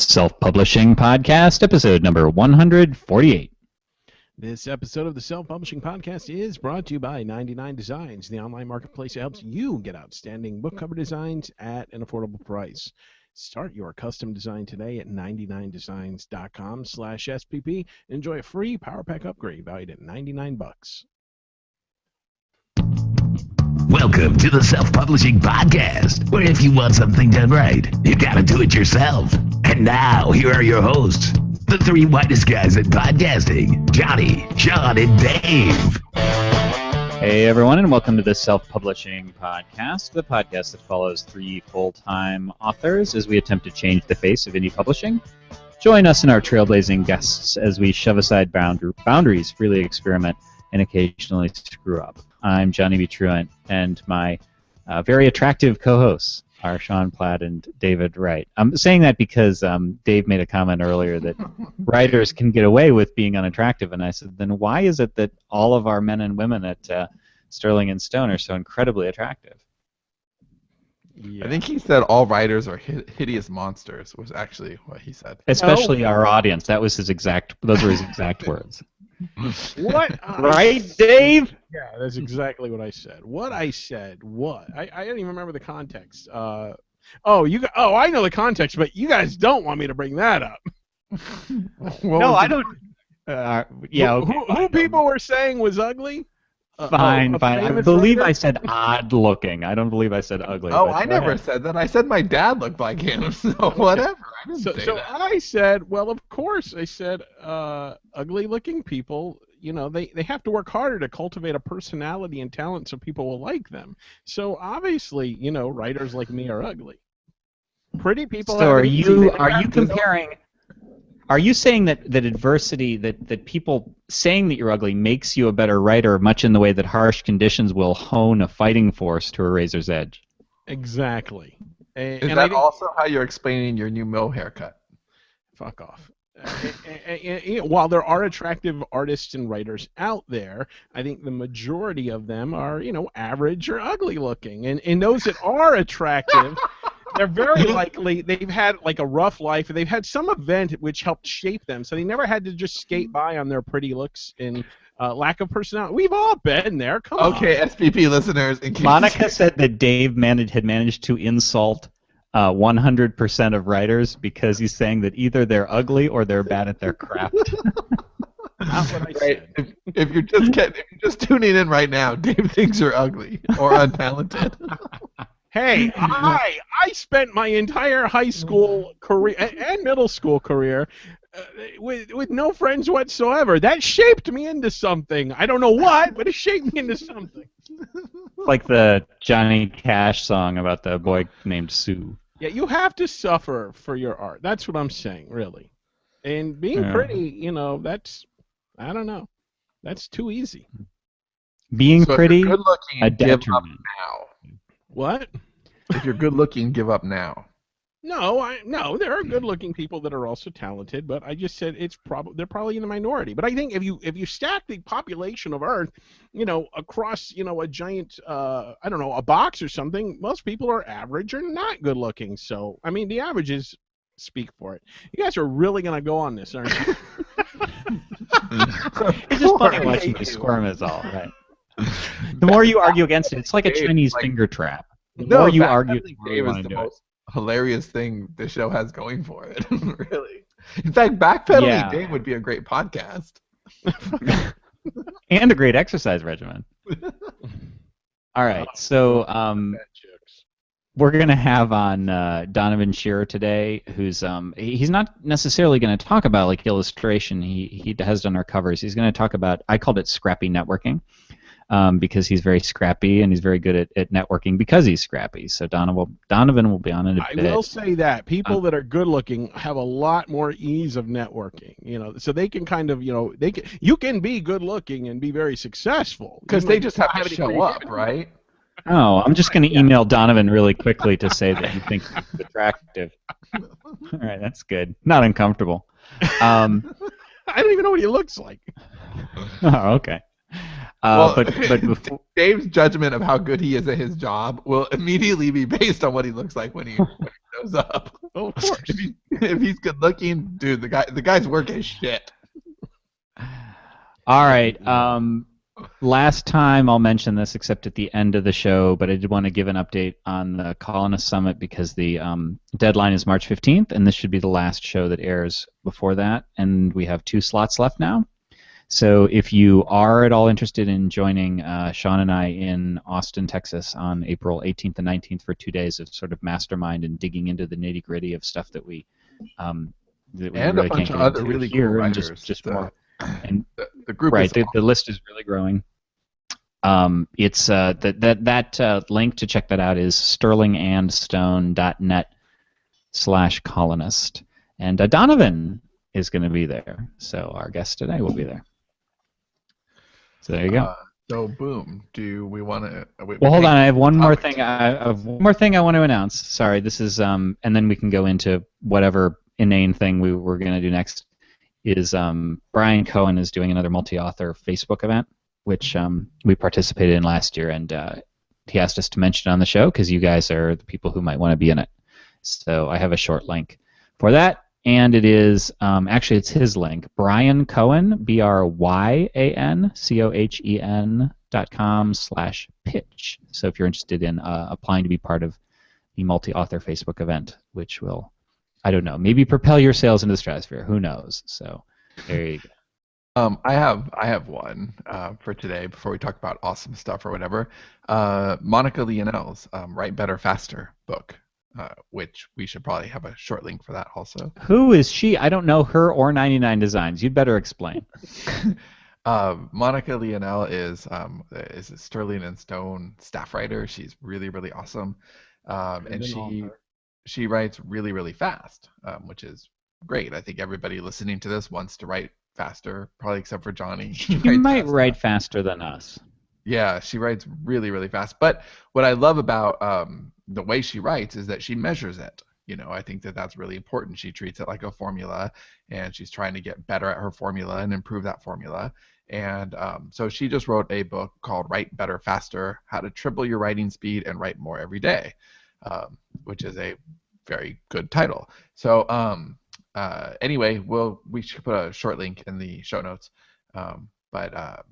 Self-Publishing Podcast, episode number 148. This episode of the Self-Publishing Podcast is brought to you by 99 Designs, the online marketplace that helps you get outstanding book cover designs at an affordable price. Start your custom design today at 99designs.com/SPP. Enjoy a free Power Pack upgrade valued at $99. Welcome to the Self-Publishing Podcast, where if you want something done right, you gotta do it yourself. And now, here are your hosts, the three whitest guys at podcasting, Johnny, Sean, and Dave. Hey everyone, and welcome to the Self-Publishing Podcast, the podcast that follows three full-time authors as we attempt to change the face of indie publishing. Join us and our trailblazing guests as we shove aside boundaries, freely experiment, and occasionally screw up. I'm Johnny B. Truant, and my very attractive co-hosts are Sean Platt and David Wright. I'm saying that because Dave made a comment earlier that writers can get away with being unattractive, and I said, then why is it that all of our men and women at Sterling and Stone are so incredibly attractive? Yeah. I think he said all writers are hideous monsters, was actually what he said. Especially our audience. That was those were his exact words. What? Right, Dave? Yeah, that's exactly what I said. What I said, what? I don't even remember the context. I know the context, but you guys don't want me to bring that up. No, I don't. Who people were saying was ugly? Fine. I believe I said odd-looking. I don't believe I said ugly. Oh, I never said that. I said my dad looked like him, so whatever. I didn't say that. I said, well, of course, I said ugly-looking people, you know, they have to work harder to cultivate a personality and talent so people will like them. So obviously, you know, writers like me are ugly. Pretty people. So are you comparing? Are you saying that adversity, that people saying that you're ugly makes you a better writer, much in the way that harsh conditions will hone a fighting force to a razor's edge? Exactly. Is that also how you're explaining your new Mill haircut? Fuck off. While there are attractive artists and writers out there, I think the majority of them are, you know, average or ugly looking. And those that are attractive... They're very likely they've had like a rough life, and they've had some event which helped shape them, so they never had to just skate by on their pretty looks and lack of personality. We've all been there. Come on. Okay, SPP listeners. Monica said that Dave had managed to insult 100% of writers because he's saying that either they're ugly or they're bad at their craft. Not what I said. If you're just tuning in right now, Dave thinks you're ugly or untalented. Hey, I spent my entire high school career and middle school career with no friends whatsoever. That shaped me into something. I don't know what, but it shaped me into something. Like the Johnny Cash song about the boy named Sue. Yeah, you have to suffer for your art. That's what I'm saying, really. And being pretty, you know, I don't know. That's too easy. Being pretty, good looking, a give up detriment. now. What? If you're good looking, give up now. No, there are good-looking people that are also talented, but I just said they're probably in the minority. But I think if you stack the population of Earth, you know, across, you know, a giant a box or something, most people are average or not good-looking. So I mean, the averages speak for it. You guys are really gonna go on this, aren't you? It's just funny watching you squirm is all, right? The more you argue against it, it's like a Chinese finger trap. The more you argue, Dave is the most hilarious thing the show has going for it. Really. In fact, backpedaling Dave would be a great podcast. And a great exercise regimen. All right, so we're going to have on Donovan Scherer today, who's he's not necessarily going to talk about like illustration. He has done our covers. He's going to talk about, I called it scrappy networking. Because he's very scrappy and he's very good at networking because he's scrappy. So Donovan will be on in a bit. I will say that people that are good looking have a lot more ease of networking, you know, so they can kind of, you know, you can be good looking and be very successul because they just have to show up, right? Oh, I'm just going to email Donovan really quickly to say that he thinks he's attractive. All right, that's good. Not uncomfortable. I don't even know what he looks like. Oh, okay. But before... Dave's judgment of how good he is at his job will immediately be based on what he looks like when he shows up. Oh, of course. If he's good looking, dude, the guy's work is shit. All right. Last time I'll mention this, except at the end of the show, but I did want to give an update on the Colonist Summit because the deadline is March 15th, and this should be the last show that airs before that, and we have 2 slots left now. So if you are at all interested in joining Sean and I in Austin, Texas on April 18th and 19th for 2 days of sort of mastermind and digging into the nitty-gritty of stuff that we really a bunch can't of get other into really here, cool and writers. just more. And the group right, is the list is really growing. It's that link to check that out is sterlingandstone.net/colonist, and Donovan is going to be there. So our guest today will be there. So there you go. So boom. Do we want to? Well, hold on. I have one more thing. I have one more thing I want to announce. Sorry, this is and then we can go into whatever inane thing we were going to do next. Is Brian Cohen is doing another multi-author Facebook event, which we participated in last year, and he asked us to mention it on the show because you guys are the people who might want to be in it. So I have a short link for that, and it is actually it's his link, Brian Cohen, BryanCohen.com/pitch. So if you're interested in applying to be part of the multi-author Facebook event, which will, I don't know, maybe propel your sales into the stratosphere. Who knows? So there you go. I have one for today before we talk about awesome stuff or whatever. Monica Leonel's Write Better Faster book, which we should probably have a short link for that also. Who is she? I don't know her or 99 Designs. You'd better explain. Monica Leonel is a Sterling and Stone staff writer. She's really, really awesome, and she writes really, really fast, which is great. I think everybody listening to this wants to write faster, probably except for Johnny. You might write faster than us. Yeah, she writes really, really fast. But what I love about the way she writes is that she measures it. I think that that's really important. She treats it like a formula, and she's trying to get better at her formula and improve that formula. And so she just wrote a book called Write Better Faster, How to Triple Your Writing Speed and Write More Every Day, which is a very good title. So anyway, we should put a short link in the show notes. But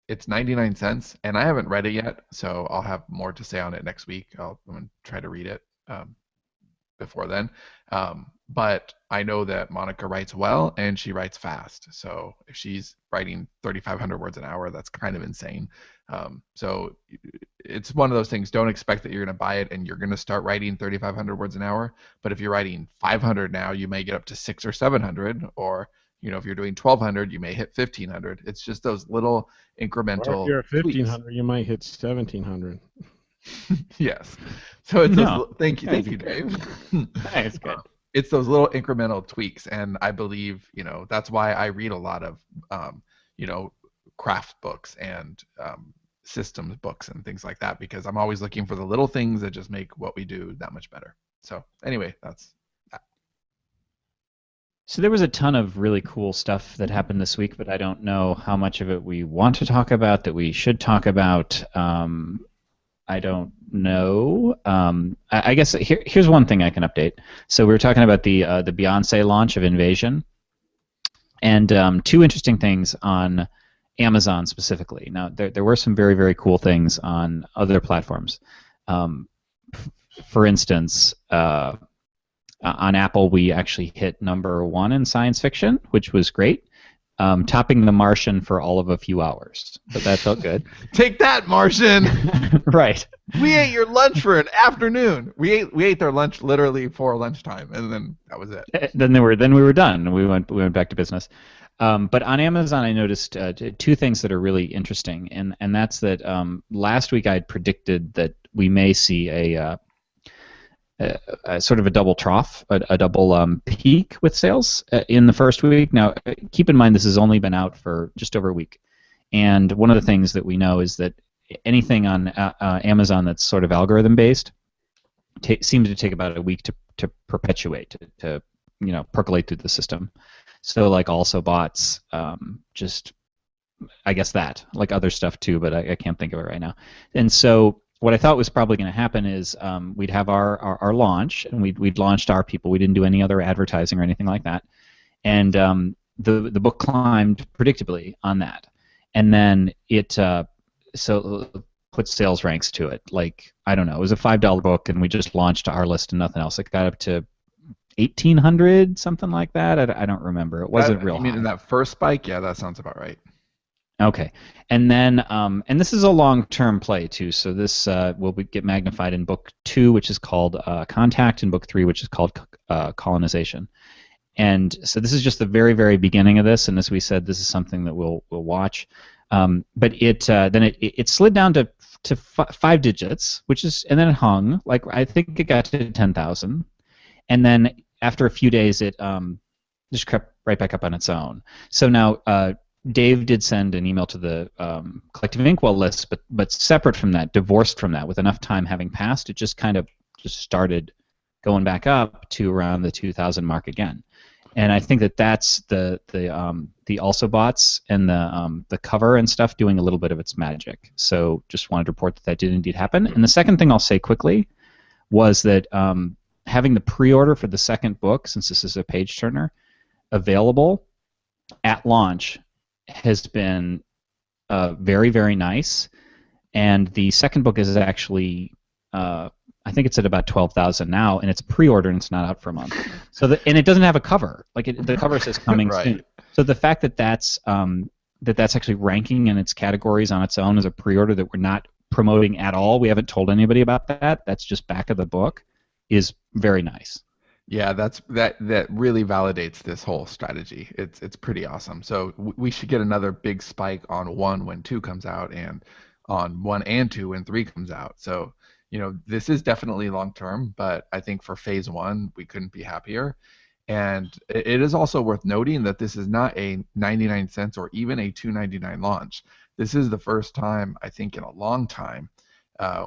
it's 99 cents, and I haven't read it yet, so I'll have more to say on it next week. I'm going to try to read it before then. But I know that Monica writes well, and she writes fast. So if she's writing 3,500 words an hour, that's kind of insane. So it's one of those things. Don't expect that you're going to buy it and you're going to start writing 3,500 words an hour. But if you're writing 500 now, you may get up to 600 or 700. Or if you're doing 1,200, you may hit 1,500. It's just those little incremental. Or if you're at 1,500, you might hit 1,700. Yes. So it's thank you, Dave. That's good. It's those little incremental tweaks, and I believe that's why I read a lot of craft books and systems books and things like that, because I'm always looking for the little things that just make what we do that much better. So anyway, that's that. So there was a ton of really cool stuff that happened this week, but I don't know how much of it we want to talk about, that we should talk about. I don't know. I guess here's one thing I can update. So we were talking about the Beyonce launch of Invasion, and 2 interesting things on Amazon specifically. Now there were some very, very cool things on other platforms. For instance, on Apple we actually hit #1 in science fiction, which was great. Topping The Martian for all of a few hours, but that felt good. Take that, Martian! Right. We ate your lunch for an afternoon. We ate their lunch literally for lunchtime, and then that was it. Then we were done. We went back to business. But on Amazon, I noticed 2 things that are really interesting, and that's that last week I had predicted that we may see a sort of a double trough, a double peak with sales in the first week. Now, keep in mind this has only been out for just over a week, and one of the things that we know is that anything on Amazon that's sort of algorithm-based seems to take about a week to perpetuate, to percolate through the system. So like also bots, just I guess that, like other stuff too, but I can't think of it right now. And so what I thought was probably going to happen is we'd have our launch, and we'd launched our people. We didn't do any other advertising or anything like that, and the book climbed predictably on that, and then it so put sales ranks to it. Like, I don't know, it was a $5 book, and we just launched our list and nothing else. It got up to 1,800, something like that. I don't remember. It wasn't real high. You mean in that first spike? Yeah, that sounds about right. Okay, and then and this is a long-term play too. So this will get magnified in book 2, which is called Contact, and book 3, which is called Colonization. And so this is just the very, very beginning of this. And as we said, this is something that we'll watch. But then it slid down to 5 digits, which is, and then it hung. Like, I think it got to 10,000, and then after a few days, it just crept right back up on its own. So now. Dave did send an email to the Collective Inkwell list, but separate from that, divorced from that, with enough time having passed, it just kind of just started going back up to around the 2,000 mark again. And I think that's the also bots and the cover and stuff doing a little bit of its magic. So just wanted to report that did indeed happen. And the second thing I'll say quickly was that having the pre-order for the second book, since this is a page turner, available at launch has been very, very nice, and the second book is actually I think it's at about 12,000 now, and it's pre-order and it's not out for a month. So and it doesn't have a cover. Like, the cover says coming right. soon. So the fact that that's actually ranking in its categories on its own as a pre-order that we're not promoting at all, we haven't told anybody about that. That's just back of the book, is very nice. Yeah, that really validates this whole strategy. It's pretty awesome. So we should get another big spike on 1 when 2 comes out, and on 1 and 2 when 3 comes out. So, this is definitely long term, but I think for phase 1 we couldn't be happier. And it is also worth noting that this is not a 99 cents or even a $2.99 launch. This is the first time, I think, in a long time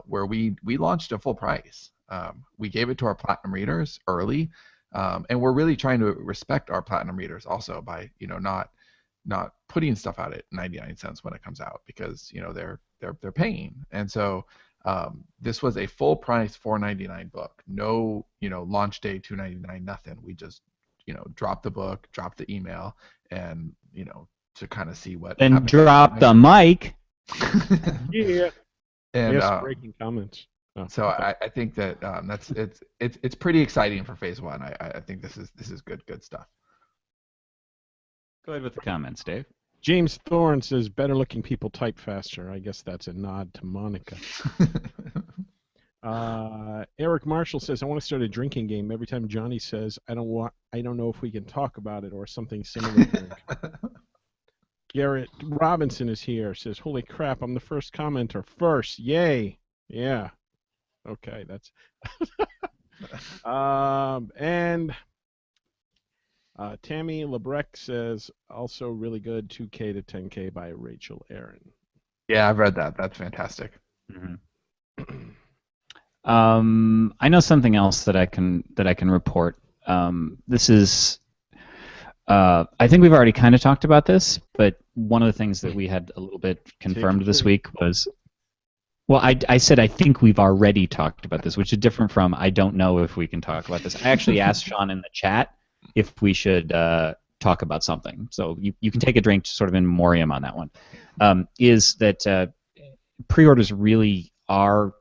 where we launched at full price. We gave it to our platinum readers early, and we're really trying to respect our platinum readers also by not putting stuff out at 99 cents when it comes out, because they're paying. And so this was a full price $4.99 book. No launch day $2.99, nothing. We just dropped the book, dropped the email, and to kind of see what. And drop the mic. Yeah. And yes, breaking comments. Oh, so okay. I think that it's pretty exciting for phase 1. I think this is good stuff. Go ahead with the comments, Dave. James Thorne says, better looking people type faster. I guess that's a nod to Monica. Eric Marshall says, I want to start a drinking game. Every time Johnny says, I don't know if we can talk about it, or something similar. Garrett Robinson is here. Says, holy crap, I'm the first commenter. First, yay. Yeah. Okay, that's and Tammy Lebrecht says, also really good, 2K to 10K by Rachel Aaron. Yeah, I've read that. That's fantastic. Mm-hmm. I know something else that I can report. This is I think we've already kind of talked about this, but one of the things that we had a little bit confirmed this week was. Well, I said I think we've already talked about this, which is different from I don't know if we can talk about this. I actually asked Sean in the chat if we should talk about something. So you can take a drink sort of in memoriam on that one. Is that pre-orders really are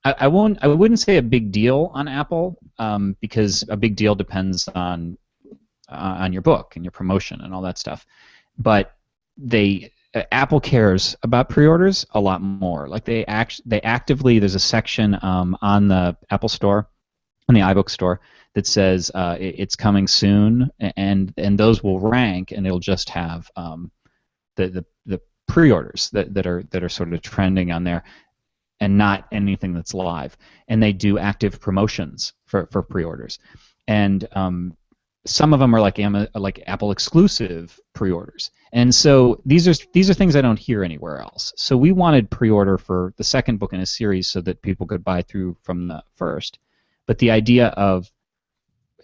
I wouldn't say a big deal on Apple because a big deal depends on your book and your promotion and all that stuff. But Apple cares about pre-orders a lot more. Like they actively, there's a section on the Apple Store, on the iBook Store, that says it's coming soon, and those will rank, and it'll just have the pre-orders that are sort of trending on there, and not anything that's live. And they do active promotions for pre-orders, and some of them are like Apple exclusive pre-orders, and so these are things I don't hear anywhere else. So we wanted pre-order for the second book in a series so that people could buy through from the first. But the idea of,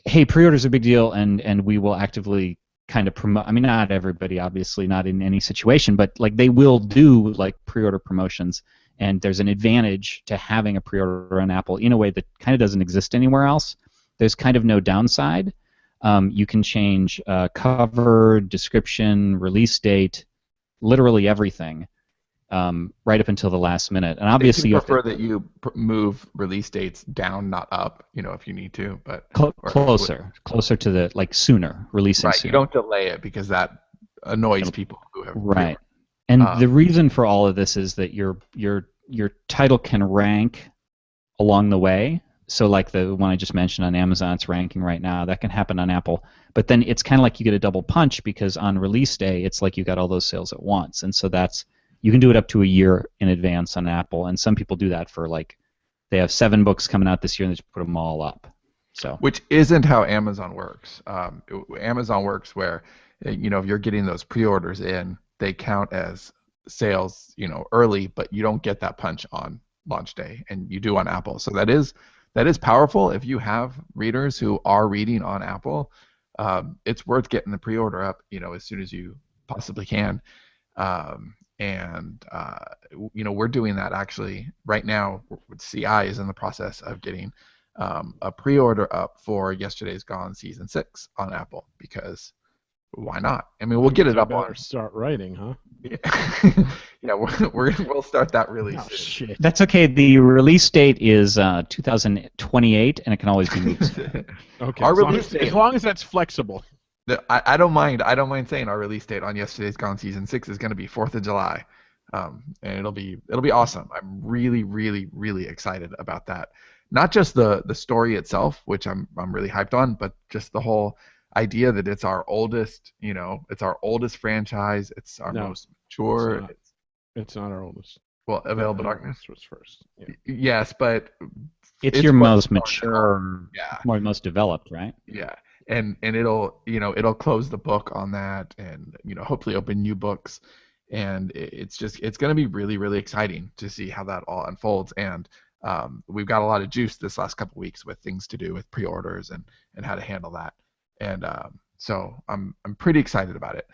hey, pre-order's a big deal, and we will actively kind of promote. I mean, not everybody, obviously, not in any situation, but like they will do like pre-order promotions and there's an advantage to having a pre-order on Apple in a way that kind of doesn't exist anywhere else. There's kind of no downside. You can change cover, description, release date, literally everything, right up until the last minute. And obviously, you prefer that you move release dates down, not up, if you need to, but closer to the sooner releasing. Right, sooner. You don't delay it because that annoys people who have right. And the reason for all of this is that your title can rank along the way. So like the one I just mentioned on Amazon, it's ranking right now. That can happen on Apple. But then it's kind of like you get a double punch because on release day, it's like you got all those sales at once. And so you can do it up to a year in advance on Apple. And some people do that for they have 7 books coming out this year and they just put them all up. So which isn't how Amazon works. Amazon works where, if you're getting those pre-orders in, they count as sales, early, but you don't get that punch on launch day, and you do on Apple. So that is powerful. If you have readers who are reading on Apple, it's worth getting the pre-order up, as soon as you possibly can. We're doing that actually right now. CI is in the process of getting a pre-order up for Yesterday's Gone season 6 on Apple, because why not? I mean, we'll get it up on. Start writing, huh? Yeah, we'll start that really soon. Shit. That's okay. The release date is 2028, and it can always be moved. Okay. As long as that's flexible. I don't mind. I don't mind saying our release date on Yesterday's Gone season 6 is going to be 4th of July, and it'll be awesome. I'm really, really, really excited about that. Not just the story itself, which I'm really hyped on, but just the whole idea that it's our oldest, it's our oldest franchise. It's our most mature. It's not our oldest. Well, Available Darkness was first. Yeah. Yes, but it's your most mature, most developed, right? Yeah. And it'll close the book on that, and hopefully open new books, and it's going to be really, really exciting to see how that all unfolds. And we've got a lot of juice this last couple weeks with things to do with pre-orders and how to handle that, and so I'm pretty excited about it.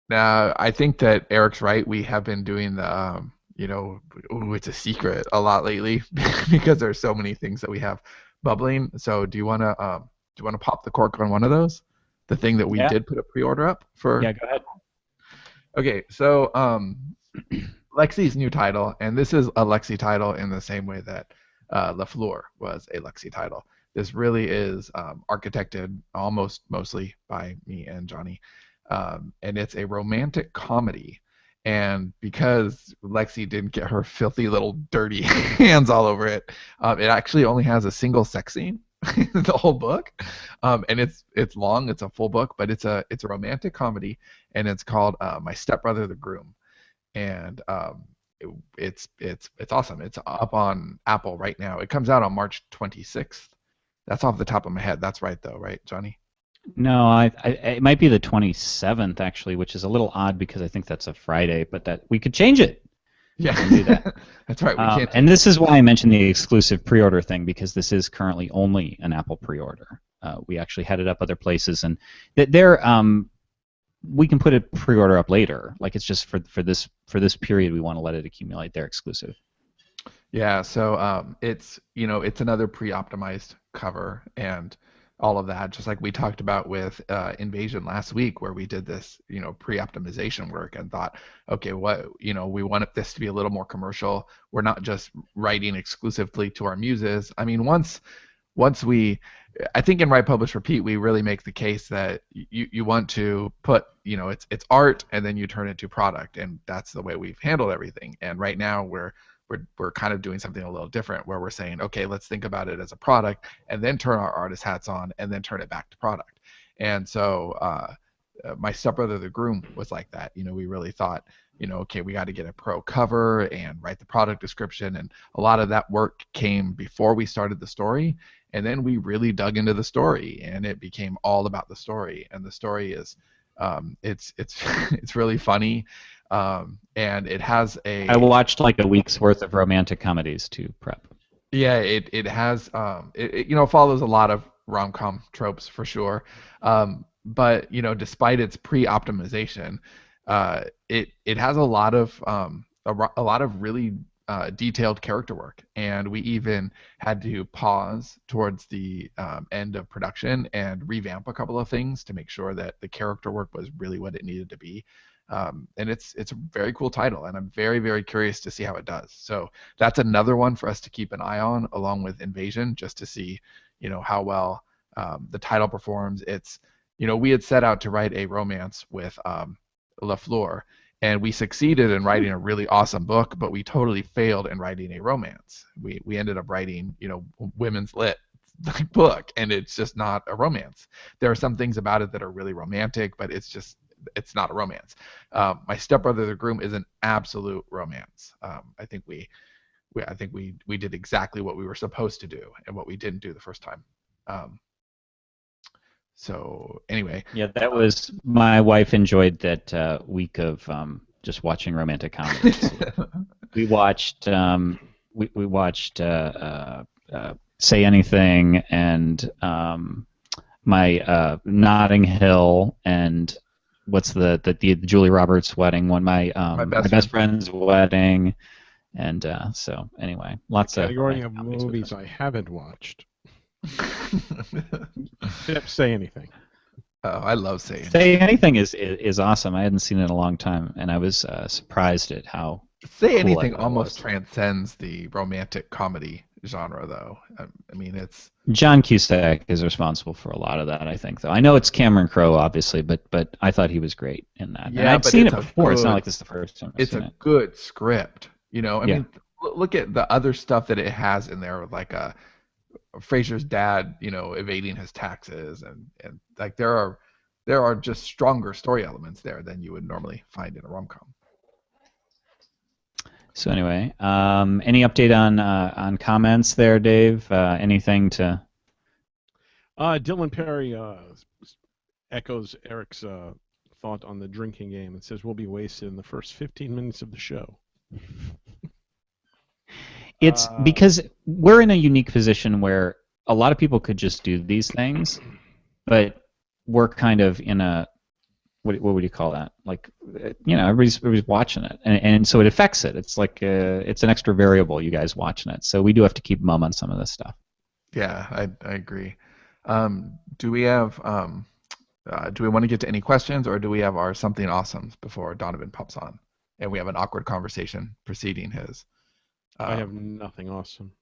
Now I think that Eric's right. We have been doing the it's a secret a lot lately because there's so many things that we have bubbling. So do you want to pop the cork on one of those? The thing that we did put a pre-order up for? Yeah, go ahead. Okay, so Lexi's new title, and this is a Lexi title in the same way that LaFleur was a Lexi title. This really is architected almost mostly by me and Johnny, and it's a romantic comedy. And because Lexi didn't get her filthy little dirty hands all over it, it actually only has a single sex scene the whole book, and it's long. It's a full book, but it's a romantic comedy, and it's called My Stepbrother the Groom, and it's awesome. It's up on Apple right now. It comes out on March 26th. That's off the top of my head. That's right though, right, Johnny? No, it might be the 27th actually, which is a little odd because I think that's a Friday, but that we could change it. Yeah, we can do that. That's right. We can't. And this is why I mentioned the exclusive pre-order thing, because this is currently only an Apple pre-order. We actually had it up other places, and we can put a pre-order up later. Like it's just for this period, we want to let it accumulate. They're exclusive. Yeah. So it's another pre-optimized cover and all of that, just like we talked about with Invasion last week, where we did this, pre-optimization work and thought, okay, we want this to be a little more commercial. We're not just writing exclusively to our muses. I mean, once I think in Write, Publish, Repeat, we really make the case that you want to put, it's art and then you turn it to product, and that's the way we've handled everything. And right now we're kind of doing something a little different, where we're saying, okay, let's think about it as a product and then turn our artist hats on and then turn it back to product. And so My Stepbrother the Groom was like that. We really thought, okay, we got to get a pro cover and write the product description, and a lot of that work came before we started the story, and then we really dug into the story, and it became all about the story. And the story is it's really funny. And it has I watched like a week's worth of romantic comedies to prep. Yeah, it has it follows a lot of rom-com tropes for sure. But despite its pre-optimization, it has a lot of a lot of really detailed character work, and we even had to pause towards the end of production and revamp a couple of things to make sure that the character work was really what it needed to be. And it's a very cool title, and I'm very, very curious to see how it does. So that's another one for us to keep an eye on, along with Invasion, just to see, how well the title performs. It's, we had set out to write a romance with LaFleur, and we succeeded in writing a really awesome book, but we totally failed in writing a romance. We ended up writing, women's lit book, and it's just not a romance. There are some things about it that are really romantic, but it's not a romance. My Stepbrother the Groom is an absolute romance. I think we did exactly what we were supposed to do and what we didn't do the first time. So anyway. Yeah, that was my wife enjoyed that week of just watching romantic comedies. We watched Say Anything and my Notting Hill and what's the Julia Roberts wedding one, my best friend's wedding, and so anyway, lots of category of movies I haven't watched. Say Anything. Oh, I love Say Anything. Say Anything is awesome. I hadn't seen it in a long time, and I was surprised at how Say cool Anything almost transcends the romantic comedy genre, though. I mean, it's John Cusack is responsible for a lot of that, I think. Though I know it's Cameron Crowe, obviously, but I thought he was great in that. Yeah, and I'd seen it before. It's not like this is the first time I've seen it. It's a good script, I mean, look at the other stuff that it has in there, like Frasier's dad, evading his taxes, and like there are just stronger story elements there than you would normally find in a rom-com. So anyway, any update on comments there, Dave? Anything to? Dylan Perry echoes Eric's thought on the drinking game and says we'll be wasted in the first 15 minutes of the show. It's because we're in a unique position where a lot of people could just do these things, but we're kind of in a what would you call that? Like, everybody's watching it, and so it affects it. It's like it's an extra variable, you guys watching it. So we do have to keep mum on some of this stuff. Yeah, I agree. Do we have do we want to get to any questions, or do we have our something awesomes before Donovan pops on and we have an awkward conversation preceding his? I have nothing awesome.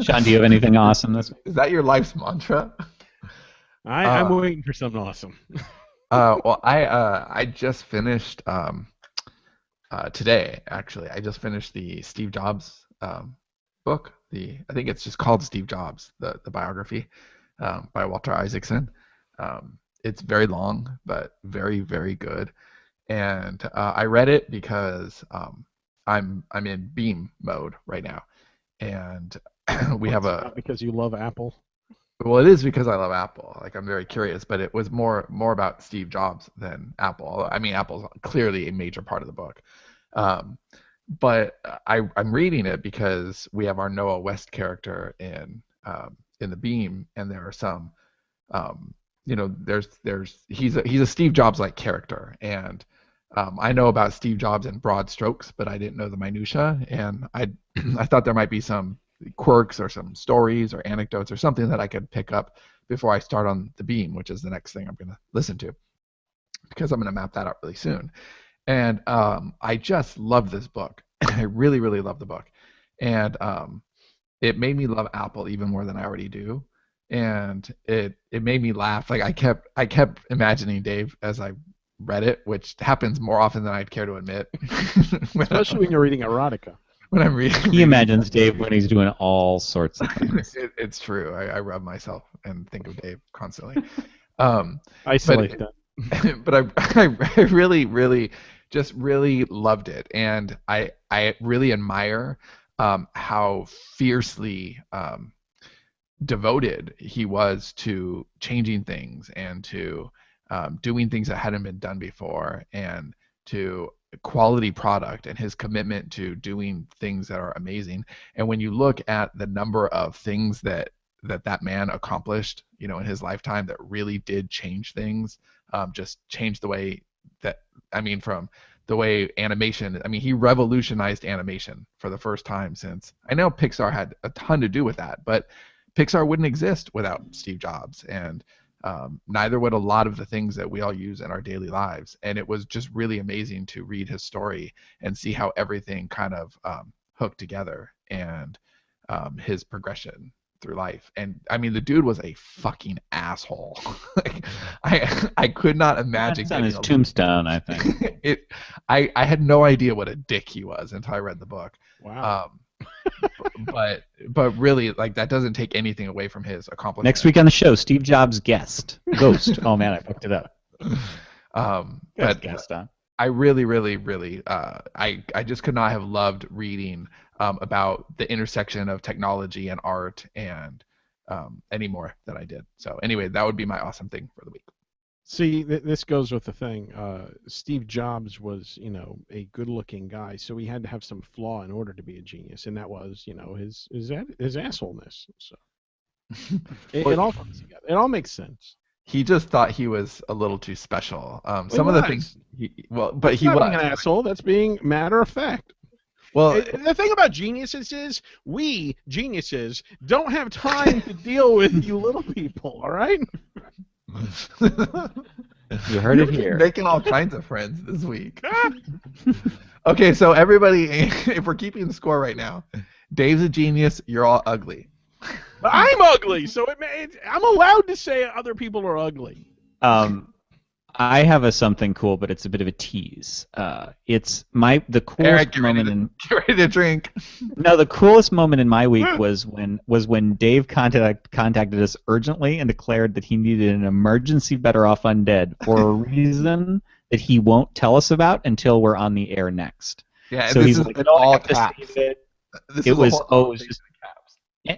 Sean, do you have anything awesome this week? Is that your life's mantra? I'm waiting for something awesome. Well, I just finished today. Actually, I just finished the Steve Jobs book. I think it's just called Steve Jobs, the biography by Walter Isaacson. It's very long, but very, very good. And I read it because I'm in Beam mode right now, and we have a. Not because you love Apple. Well, it is because I love Apple. Like, I'm very curious, but it was more about Steve Jobs than Apple. I mean, Apple's clearly a major part of the book. But I'm reading it because we have our Noah West character in the Beam, and there are some, he's a Steve Jobs like character, and I know about Steve Jobs in broad strokes, but I didn't know the minutia, and I thought there might be some quirks or some stories or anecdotes or something that I could pick up before I start on the Beam, which is the next thing I'm going to listen to, because I'm going to map that out really soon. And I just love this book. I really, really love the book, and it made me love Apple even more than I already do. And it made me laugh. Like, I kept imagining Dave as I read it, which happens more often than I'd care to admit. Especially when you're reading erotica. When I'm reading. He imagines Dave when he's doing all sorts of things. It's true. I rub myself and think of Dave constantly. Isolate that. But I really, really, just really loved it, and I really admire how fiercely devoted he was to changing things and to doing things that hadn't been done before, and to quality product, and his commitment to doing things that are amazing. And when you look at the number of things that man accomplished, in his lifetime, that really did change things, just change the way that, from the way animation. I mean, he revolutionized animation for the first time since. I know Pixar had a ton to do with that, but Pixar wouldn't exist without Steve Jobs, and neither would a lot of the things that we all use in our daily lives. And it was just really amazing to read his story and see how everything kind of hooked together, and his progression through life. And I mean, the dude was a fucking asshole. Like, I could not imagine. That's on his tombstone, I think. I had no idea what a dick he was until I read the book. Wow. But really, like, that doesn't take anything away from his accomplishment. Next week on the show, Steve Jobs guest. Ghost. Oh man, I fucked it up. But Guest on. I really, really, really, I just could not have loved reading about the intersection of technology and art and any more than I did. So anyway, that would be my awesome thing for the week. See, this goes with the thing. Steve Jobs was, a good-looking guy, so he had to have some flaw in order to be a genius, and that was, his assholeness. So it all comes together. It all makes sense. He just thought he was a little too special. Some of the things, but he was being an asshole. That's being matter of fact. Well, the thing about geniuses is we geniuses don't have time to deal with you little people. All right. You heard it here. Making all kinds of friends this week. Okay, so everybody, if we're keeping score right now, Dave's a genius. You're all ugly. I'm ugly, so I'm allowed to say other people are ugly. I have something cool, but it's a bit of a tease. It's the coolest Eric, moment get ready to drink. No, the coolest moment in my week was when Dave contacted us urgently and declared that he needed an emergency Better Off Undead for a reason that he won't tell us about until we're on the air next. Yeah, so he's like, all caps. It was just.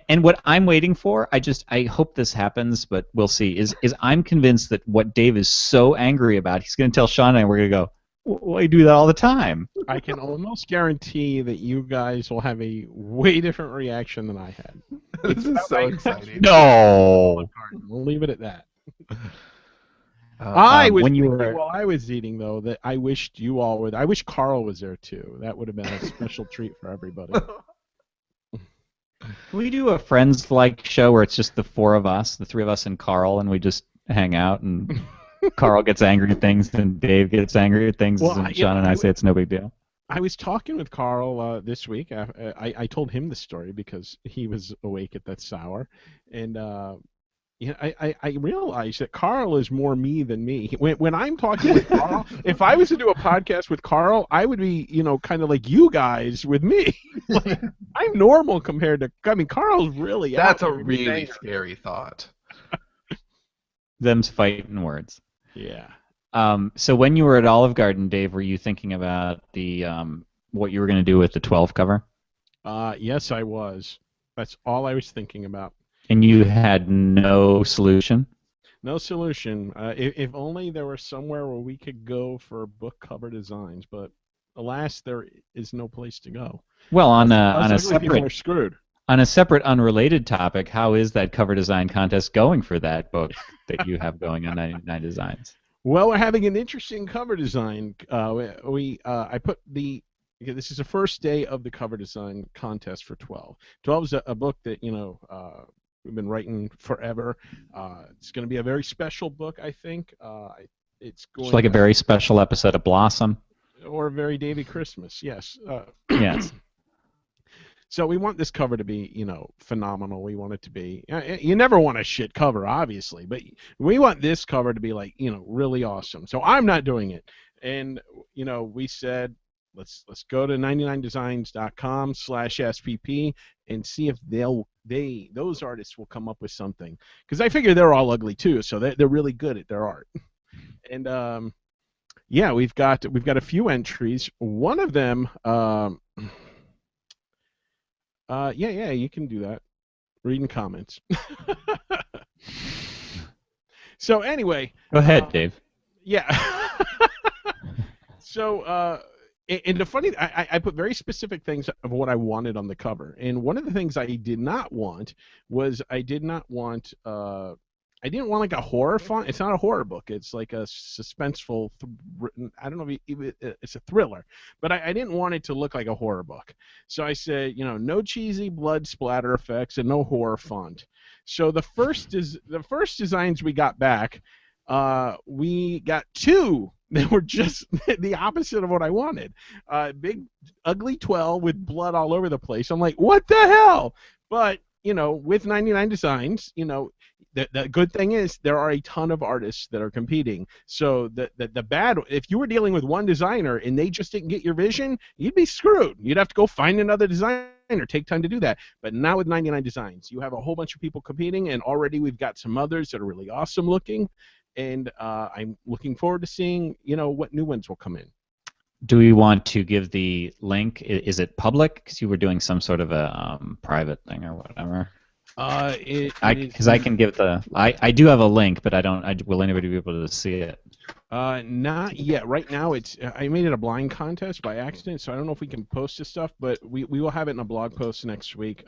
And what I'm waiting for, I hope this happens, but we'll see, is I'm convinced that what Dave is so angry about, he's going to tell Sean and I, we're going to go, well, I do that all the time. I can almost guarantee that you guys will have a way different reaction than I had. This is so exciting. No! We'll leave it at that. I was eating, though, that I wished you all would. I wish Carl was there, too. That would have been a special treat for everybody. Can we do a Friends-like show where it's just the four of us, the three of us and Carl, and we just hang out, and Carl gets angry at things, and Dave gets angry at things, and Sean and I say it's no big deal? I was talking with Carl this week. I told him the story because he was awake at that hour, and I realized that Carl is more me than me. When I'm talking with Carl, if I was to do a podcast with Carl, I would be, kind of like you guys with me. Like, I'm normal compared to. I mean, Carl's really. That's a really scary thought. Them's fighting words. Yeah. So when you were at Olive Garden, Dave, were you thinking about the what you were going to do with the 12 cover? Yes, I was. That's all I was thinking about. And you had no solution? No solution. If only there were somewhere where we could go for book cover designs, but alas, there is no place to go. Well, on a separate, unrelated topic, how is that cover design contest going for that book that you have going on 99 Designs? Well, we're having an interesting cover design. I put this is the first day of the cover design contest for 12. 12 is a book that we've been writing forever. It's going to be a very special book, I think. It's like a very special episode of Blossom. Or a very Davy Christmas, yes. Yes. So we want this cover to be, phenomenal. We want it to be. You never want a shit cover, obviously, but we want this cover to be like, really awesome. So I'm not doing it, and we said let's go to 99designs.com/SPP and see if those artists will come up with something, because I figure they're all ugly too, so they're really good at their art. And yeah, we've got a few entries. One of them. Yeah, you can do that. Reading comments. So anyway. Go ahead, Dave. Yeah. So, and the funny, I put very specific things of what I wanted on the cover, and one of the things I did not want was I didn't want like a horror font. It's not a horror book. It's like a suspenseful. I don't know if it's a thriller, but I didn't want it to look like a horror book. So I said, no cheesy blood splatter effects and no horror font. So the first designs we got back, we got two that were just the opposite of what I wanted. Big ugly 12 with blood all over the place. I'm like, what the hell? But with 99 Designs, the good thing is there are a ton of artists that are competing. So the bad, if you were dealing with one designer and they just didn't get your vision, you'd be screwed. You'd have to go find another designer, take time to do that. But now with 99 Designs, you have a whole bunch of people competing, and already we've got some others that are really awesome looking. And I'm looking forward to seeing, what new ones will come in. Do we want to give the link? Is it public? Because you were doing some sort of a private thing or whatever. Because I can give the. I do have a link, but I don't. Will anybody be able to see it? Not yet. Right now, I made it a blind contest by accident, so I don't know if we can post this stuff, but we will have it in a blog post next week.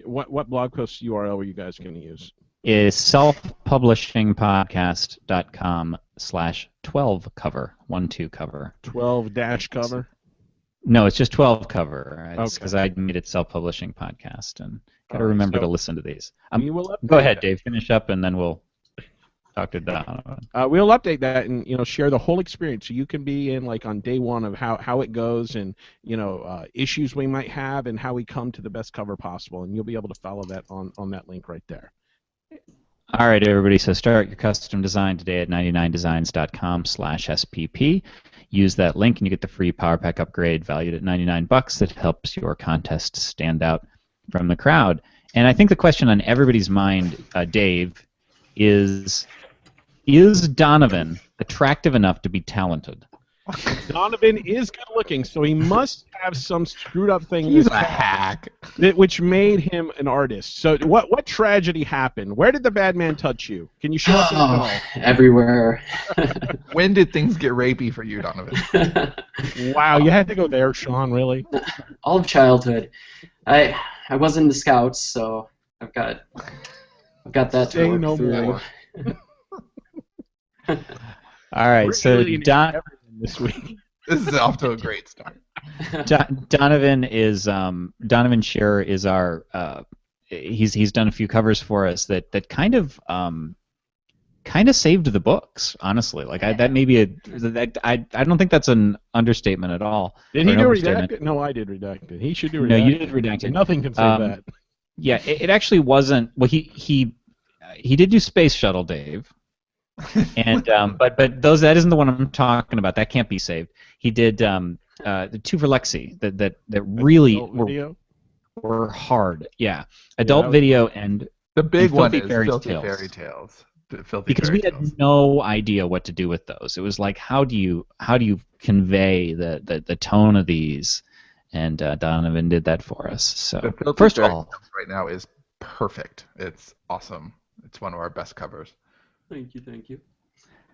What blog post URL were you guys going to use? Is selfpublishingpodcast.com/12 cover 12 cover 12-cover. No, it's just 12 cover. It's because Okay. I made it self-publishing podcast and got to remember to listen to these. We will Go ahead, that. Dave. Finish up, and then we'll talk to Donovan. We'll update that and share the whole experience, so you can be in like on day one of how it goes and issues we might have and how we come to the best cover possible, and you'll be able to follow that on that link right there. All right, everybody. So start your custom design today at 99designs.com/SPP. Use that link and you get the free Power Pack upgrade valued at $99 that helps your contest stand out from the crowd. And I think the question on everybody's mind, Dave, is Donovan attractive enough to be talented? Donovan is good looking, so he must have some screwed up thing. He's a hack. Which made him an artist. So what tragedy happened? Where did the bad man touch you? Can you show us? Everywhere. When did things get rapey for you, Donovan? Wow, you had to go there, Sean. Really? All of childhood. I was in the Scouts, so I've got that Say to work no through. more. All right, We're so alienating everyone this week. This is off to a great start. Donovan Scherer is our. He's done a few covers for us that kind of saved the books. Honestly, like I don't think that's an understatement at all. Did he do redacted? No, I did redacted. He should do redacted. No, you did redacted. Nothing can save that. Yeah, it actually wasn't. Well, he did do Space Shuttle, Dave. And but that isn't the one I'm talking about. That can't be saved. He did the two for Lexi that really were hard. Yeah, adult video and the big one is Filthy Fairy Tales. Because we had no idea what to do with those. It was like, how do you convey the tone of these? And Donovan did that for us. So first of all, right now is perfect. It's awesome. It's one of our best covers. Thank you.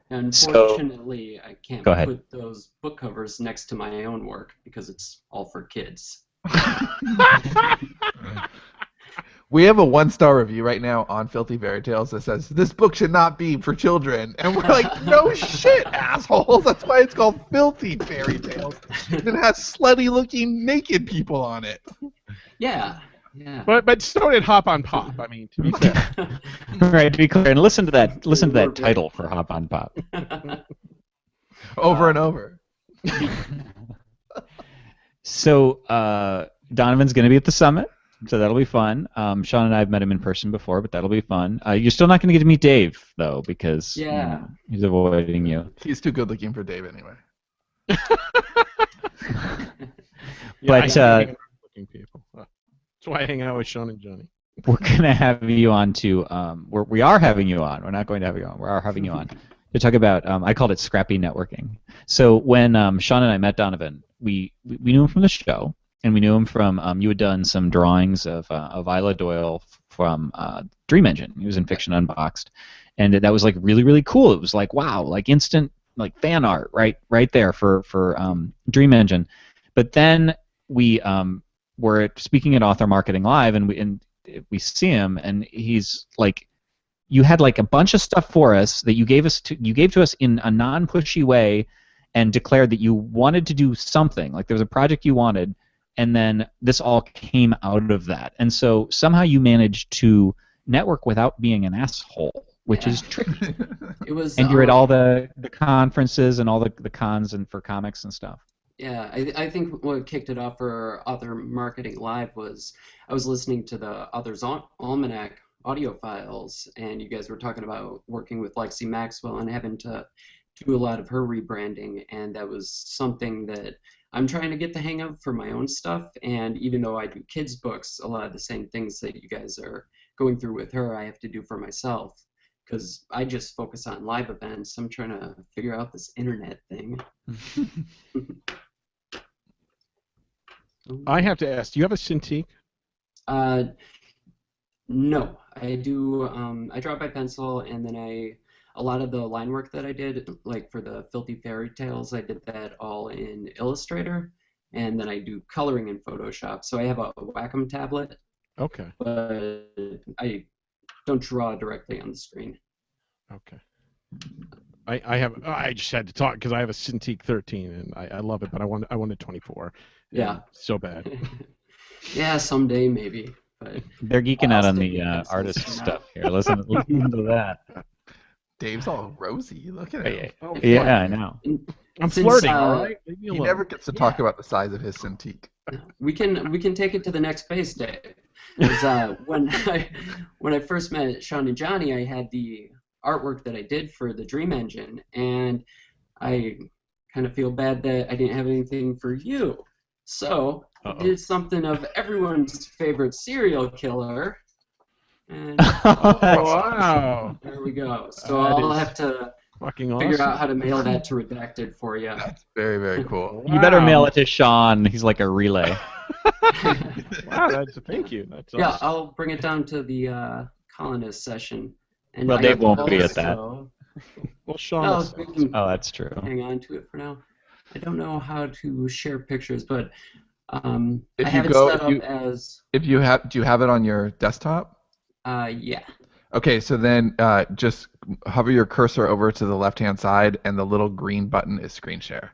Unfortunately, I can't put those book covers next to my own work because it's all for kids. We have a 1-star review right now on Filthy Fairy Tales that says, this book should not be for children. And we're like, no shit, assholes. That's why it's called Filthy Fairy Tales. It has slutty-looking naked people on it. Yeah. But so did Hop on Pop. I mean, to be fair. Right, to be clear, and listen to that title for Hop on Pop. Over and over. So Donovan's going to be at the summit, so that'll be fun. Sean and I have met him in person before, but that'll be fun. You're still not going to get to meet Dave, though, because he's avoiding you. He's too good looking for Dave anyway. But looking people. That's why I hang out with Sean and Johnny. We're going to have you on to we are having you on. We're not going to have you on. We are having you on to talk about, I called it Scrappy networking. So when Sean and I met Donovan, we knew him from the show, and we knew him from, you had done some drawings of Isla Doyle from Dream Engine. He was in Fiction Unboxed. And that was like really, really cool. It was like, wow, like instant like fan art right there for Dream Engine. But then we were speaking at Author Marketing Live, and we see him, and he's like you had like a bunch of stuff for us that you gave to us in a non-pushy way, and declared that you wanted to do something, like there was a project you wanted, and then this all came out of that. And so somehow you managed to network without being an asshole, which is tricky. It was. And you're at all the conferences and all the cons and for comics and stuff. Yeah, I think what kicked it off for Author Marketing Live was I was listening to the Author's Almanac audio files, and you guys were talking about working with Lexi Maxwell and having to do a lot of her rebranding, and that was something that I'm trying to get the hang of for my own stuff. And even though I do kids' books, a lot of the same things that you guys are going through with her, I have to do for myself, because I just focus on live events. I'm trying to figure out this internet thing. I have to ask, do you have a Cintiq? No, I do. I draw by pencil, and then a lot of the line work that I did, like for the Filthy Fairy Tales, I did that all in Illustrator, and then I do coloring in Photoshop. So I have a Wacom tablet. Okay. But I don't draw directly on the screen. Okay. I just had to talk because I have a Cintiq 13 and I love it, but I wanted 24. Yeah. So bad. Yeah, someday maybe. But they're geeking out on the artist stuff here. Listen to that. Dave's all rosy. Look at him. Yeah, I know. I'm flirting, all right? He never gets to talk about the size of his Cintiq. We can take it to the next phase, Dave. When I first met Sean and Johnny, I had the artwork that I did for the Dream Engine, and I kind of feel bad that I didn't have anything for you. So I did something of everyone's favorite serial killer. And wow. There we go. So I'll have to figure out how to mail that to Redacted for you. That's very, very cool. You better mail it to Sean. He's like a relay. Wow, thank you. That's awesome. Yeah, I'll bring it down to the colonist session. And well, Dave won't be at that. Well, Sean. That's true. Hang on to it for now. I don't know how to share pictures, but if I have you go, it set up as. Do you have it on your desktop? Yeah. Okay, so then just hover your cursor over to the left-hand side, and the little green button is screen share.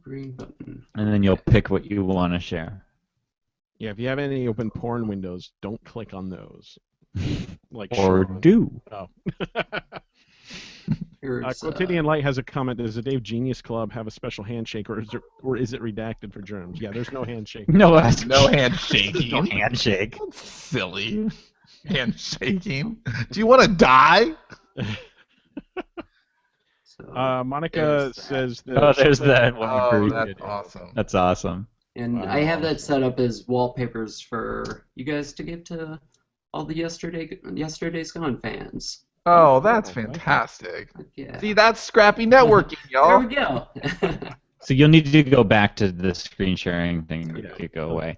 Green button. And then you'll pick what you want to share. Yeah, if you have any open porn windows, don't click on those. Like or Sean. do. Oh. Quotidian Light has a comment. Does the Dave Genius Club have a special handshake, or is it redacted for germs? Yeah, there's no handshake. No handshaking. No handshake. That's silly. Handshaking. Do you want to die? Monica says that. There's that one. Oh, that's awesome. That's awesome. And I have that set up as wallpapers for you guys to give to all the Yesterday's Gone fans. Oh, that's fantastic. Yeah. See, that's Scrappy networking, y'all. There we go. So you'll need to go back to the screen sharing thing to go away.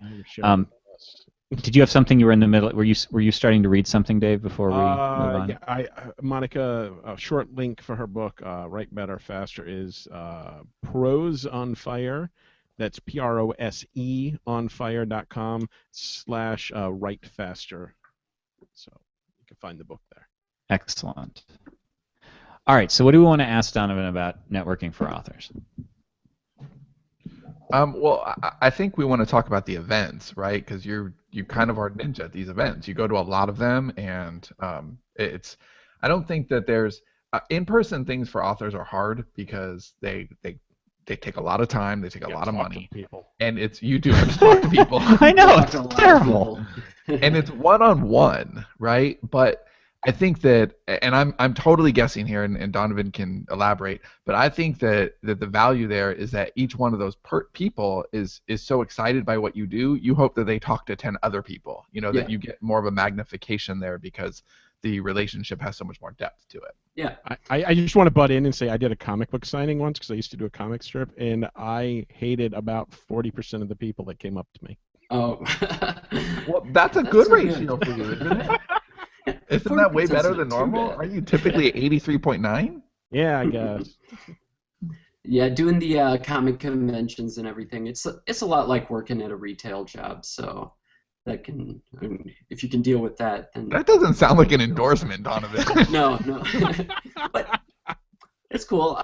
Did you have something you were in the middle? Were you starting to read something, Dave, before we move on? Yeah, Monica, a short link for her book, Write Better, Faster, is Prose on Fire. That's PROSE on fire.com/write faster. So you can find the book there. Excellent. All right, so what do we want to ask Donovan about networking for authors? Well, I think we want to talk about the events, right? Because you kind of are ninja at these events. You go to a lot of them, and I don't think that there's in-person things for authors are hard because they take a lot of time, they take a lot of money, and you do have to talk to people. I know, it's terrible. And it's one-on-one, right? But I think that, and I'm totally guessing here, and Donovan can elaborate, but I think that the value there is that each one of those people is so excited by what you do, you hope that they talk to 10 other people, that you get more of a magnification there because the relationship has so much more depth to it. Yeah. I just want to butt in and say I did a comic book signing once because I used to do a comic strip, and I hated about 40% of the people that came up to me. Oh. Well, that's a good ratio for you, isn't it? Isn't that way better than normal? Are you typically at 83.9? Yeah, I guess. Yeah, doing the comic conventions and everything, it's a lot like working at a retail job. So that can, I mean, if you can deal with that, then That doesn't sound like an endorsement, Donovan. no, but it's cool.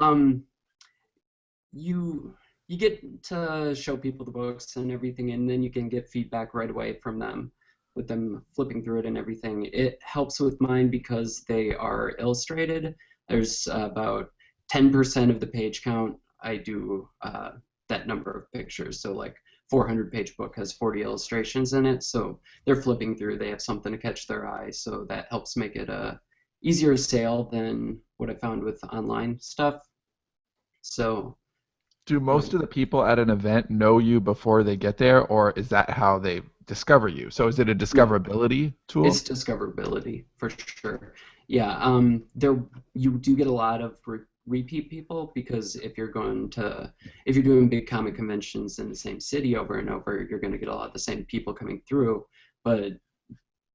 You get to show people the books and everything, and then you can get feedback right away from them, with them flipping through it and everything. It helps with mine because they are illustrated. There's about 10% of the page count. I do that number of pictures. So like 400-page book has 40 illustrations in it. So they're flipping through. They have something to catch their eye. So that helps make it a easier sale than what I found with online stuff. So Do most of the people at an event know you before they get there, or is that how they discover you? So is it a discoverability tool? it's discoverability for sure. Yeah, there you do get a lot of repeat people, because if you're doing big comic conventions in the same city over and over, you're going to get a lot of the same people coming through. But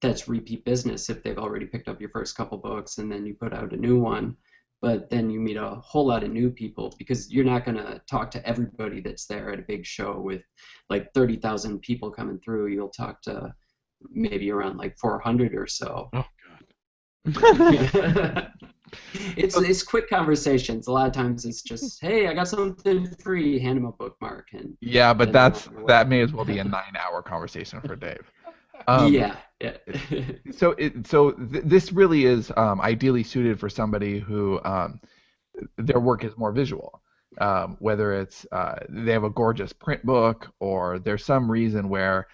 that's repeat business if they've already picked up your first couple books and then you put out a new one. But then you meet a whole lot of new people, because you're not going to talk to everybody that's there at a big show with like 30,000 people coming through. You'll talk to maybe around like 400 or so. Oh God. It's quick conversations. A lot of times it's just, hey, I got something free, hand them a bookmark. And Yeah, but then that may as well be a 9-hour conversation for Dave. yeah. This really is ideally suited for somebody who their work is more visual. Whether it's they have a gorgeous print book, or there's some reason where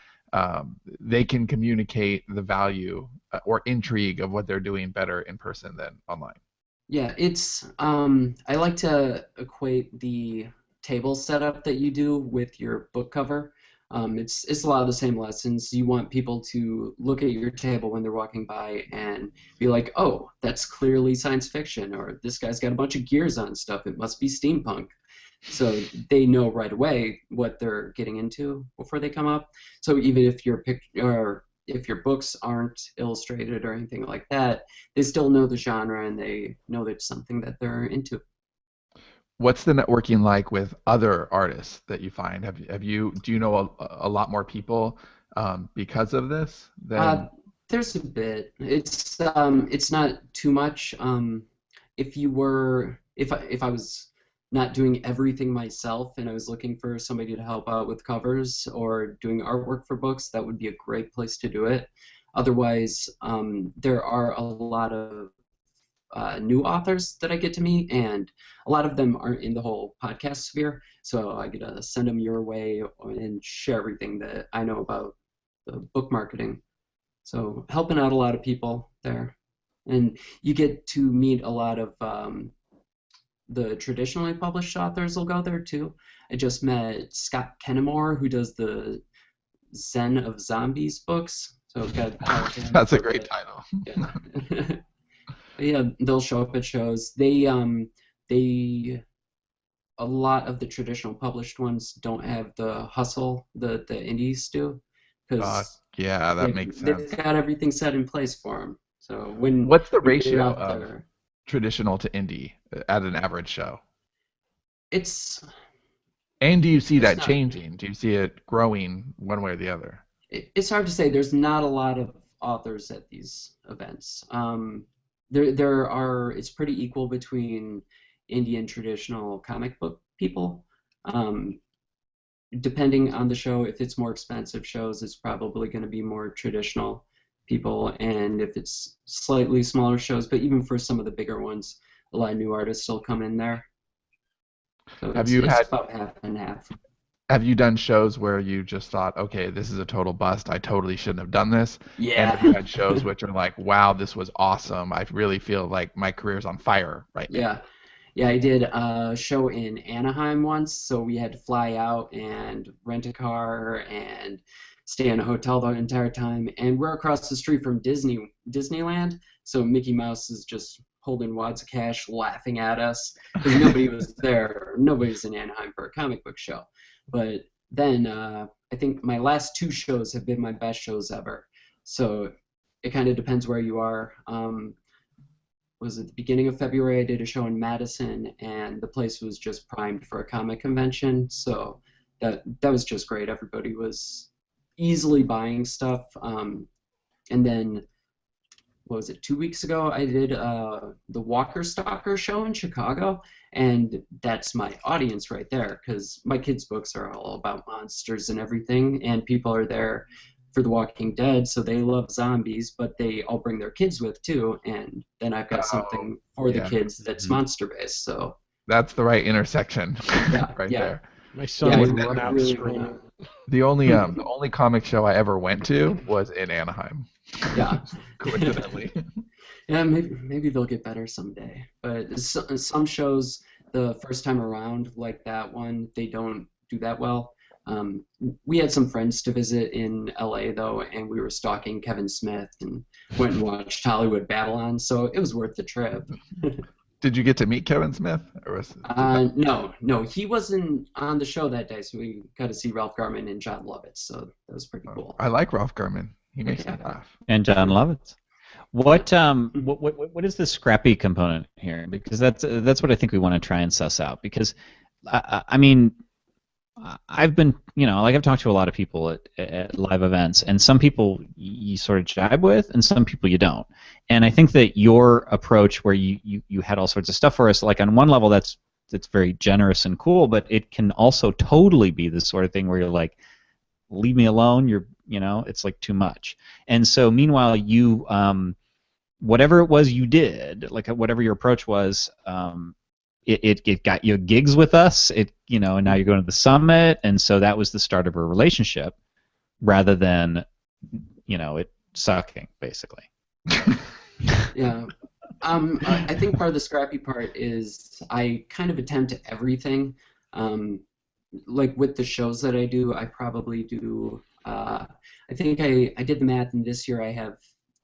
they can communicate the value or intrigue of what they're doing better in person than online. Yeah, it's I like to equate the table setup that you do with your book cover. It's a lot of the same lessons. You want people to look at your table when they're walking by and be like, oh, that's clearly science fiction, or this guy's got a bunch of gears on stuff. It must be steampunk. So they know right away what they're getting into before they come up. So even if if your books aren't illustrated or anything like that, they still know the genre and they know that it's something that they're into. What's the networking like with other artists that you find? Do you know a lot more people because of this? There's a bit. It's not too much. If I was not doing everything myself and I was looking for somebody to help out with covers or doing artwork for books, that would be a great place to do it. Otherwise, there are a lot of new authors that I get to meet, and a lot of them aren't in the whole podcast sphere, so I get to send them your way and share everything that I know about the book marketing. So helping out a lot of people there. And you get to meet a lot of the traditionally published authors will go there too. I just met Scott Kennemore, who does the Zen of Zombies books. So That's a great title. Yeah. Yeah, they'll show up at shows. They a lot of the traditional published ones don't have the hustle that the indies do, because yeah, that makes sense. They've got everything set in place for them. So what's the ratio of traditional to indie at an average show? And do you see that changing? Do you see it growing one way or the other? It's hard to say. There's not a lot of authors at these events. It's pretty equal between indie and traditional comic book people. Depending on the show, if it's more expensive shows, it's probably going to be more traditional people, and if it's slightly smaller shows, but even for some of the bigger ones, a lot of new artists still come in there. So it's about half and half. Have you done shows where you just thought, okay, this is a total bust, I totally shouldn't have done this? Yeah. And have you had shows which are like, wow, this was awesome, I really feel like my career's on fire right now? Yeah, I did a show in Anaheim once, so we had to fly out and rent a car and stay in a hotel the entire time, and we're across the street from Disneyland, so Mickey Mouse is just holding wads of cash laughing at us because nobody was there. Nobody was in Anaheim for a comic book show. But then I think my last 2 shows have been my best shows ever. So it kind of depends where you are. Was at the beginning of February, I did a show in Madison, and the place was just primed for a comic convention. So that was just great. Everybody was easily buying stuff. And then, what was it, 2 weeks ago, I did the Walker Stalker show in Chicago, and that's my audience right there, because my kids' books are all about monsters and everything, and people are there for The Walking Dead, so they love zombies, but they all bring their kids with too, and then I've got something for the yeah. kids that's monster-based, so... That's the right intersection Yeah, right yeah. there. My son would run out really screaming. The only comic show I ever went to was in Anaheim. Yeah. Coincidentally. Yeah, maybe they'll get better someday. But some shows, the first time around, like that one, they don't do that well. We had some friends to visit in LA, though, and we were stalking Kevin Smith and went and watched Hollywood Babylon, so it was worth the trip. Did you get to meet Kevin Smith? Or No, he wasn't on the show that day, so we got to see Ralph Garman and John Lovitz, so that was pretty cool. I like Ralph Garman. He makes me laugh. And John Lovitz. What is the Scrappy component here? Because that's what I think we want to try and suss out. Because I mean, I've been, like I've talked to a lot of people at live events, and some people you sort of jibe with, and some people you don't. And I think that your approach, where you had all sorts of stuff for us, like on one level that's very generous and cool, but it can also totally be the sort of thing where you're like, leave me alone. It's like too much. And so meanwhile, you whatever it was you did, like whatever your approach was, it got you gigs with us. And now you're going to the summit, and so that was the start of a relationship, rather than it sucking basically. Yeah. I think part of the Scrappy part is I kind of attempt everything. Like with the shows that I do, I probably do. I think I did the math, and this year I have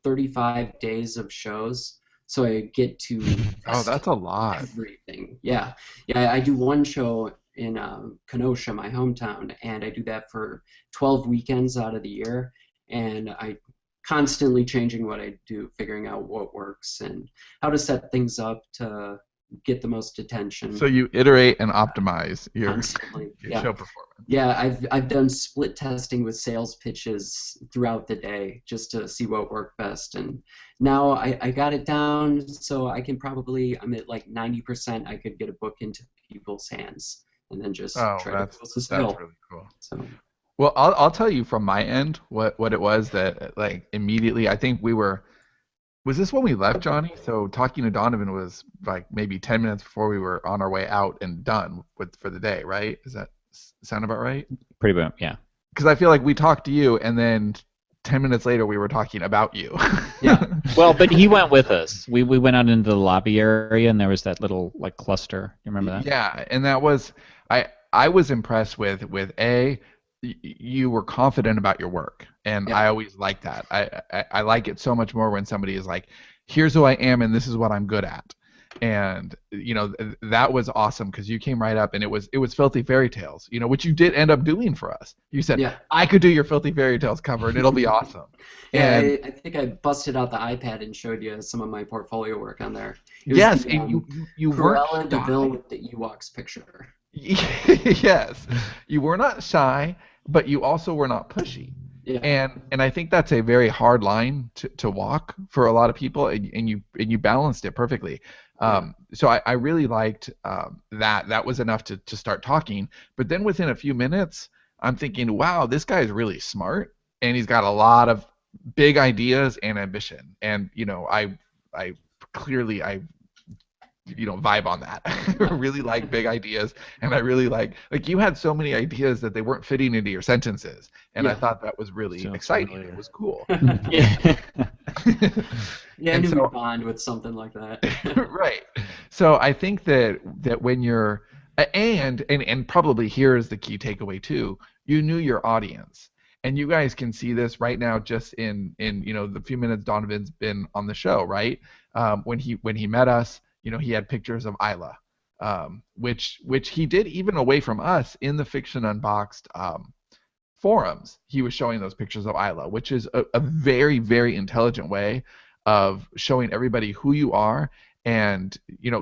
35 days of shows, so I get to. Oh, that's a lot. Everything. Yeah. I do one show in Kenosha, my hometown, and I do that for 12 weekends out of the year, and I constantly changing what I do, figuring out what works and how to set things up to get the most attention. So you iterate and optimize your show performance. Yeah, I've done split testing with sales pitches throughout the day just to see what worked best, and now I got it down, so I'm at like 90%. I could get a book into people's hands and then just try to close the sale. That's really cool. So. Well, I'll tell you from my end what it was that, like, immediately, I think was this when we left, Johnny? So talking to Donovan was like maybe 10 minutes before we were on our way out and done for the day, right? Does that sound about right? Pretty much, yeah. Because I feel like we talked to you, and then 10 minutes later we were talking about you. Yeah. Well, but he went with us. We went out into the lobby area, and there was that little like cluster. You remember that? Yeah, and that was I was impressed with you were confident about your work, and I always like that. I like it so much more when somebody is like, here's who I am and this is what I'm good at. And that was awesome, because you came right up, and it was Filthy Fairy Tales, which you did end up doing for us. You said, I could do your Filthy Fairy Tales cover and it'll be awesome. Yeah, and I think I busted out the iPad and showed you some of my portfolio work on there. Yes, and you weren't Cruella de Vil with the Ewoks picture. Yes, you were not shy, but you also were not pushy. Yeah. And I think that's a very hard line to walk for a lot of people, and you balanced it perfectly. So I really liked that. That was enough to start talking. But then within a few minutes, I'm thinking, wow, this guy is really smart, and he's got a lot of big ideas and ambition. And I clearly vibe on that. I really like big ideas, and I really like you had so many ideas that they weren't fitting into your sentences, and I thought that was really exciting. It was cool. Yeah, I knew we'd bond with something like that. Right. So I think that when you're and probably here is the key takeaway too. You knew your audience, and you guys can see this right now just in the few minutes Donovan's been on the show, right? When he met us. He had pictures of Isla, which he did even away from us in the Fiction Unboxed forums. He was showing those pictures of Isla, which is a very, very intelligent way of showing everybody who you are and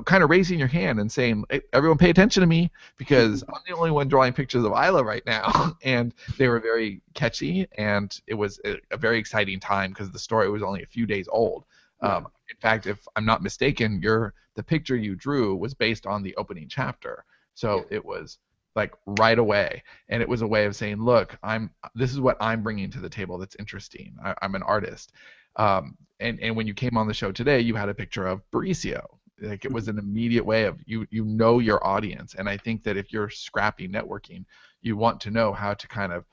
kind of raising your hand and saying, hey, everyone pay attention to me because I'm the only one drawing pictures of Isla right now. And they were very catchy, and it was a very exciting time because the story was only a few days old. In fact, if I'm not mistaken, the picture you drew was based on the opening chapter, so it was like right away, and it was a way of saying, look, this is what I'm bringing to the table that's interesting. I'm an artist. And when you came on the show today, you had a picture of Mauricio. Like, it was an immediate way of you know your audience. And I think that if you're Scrappy networking, you want to know how to kind of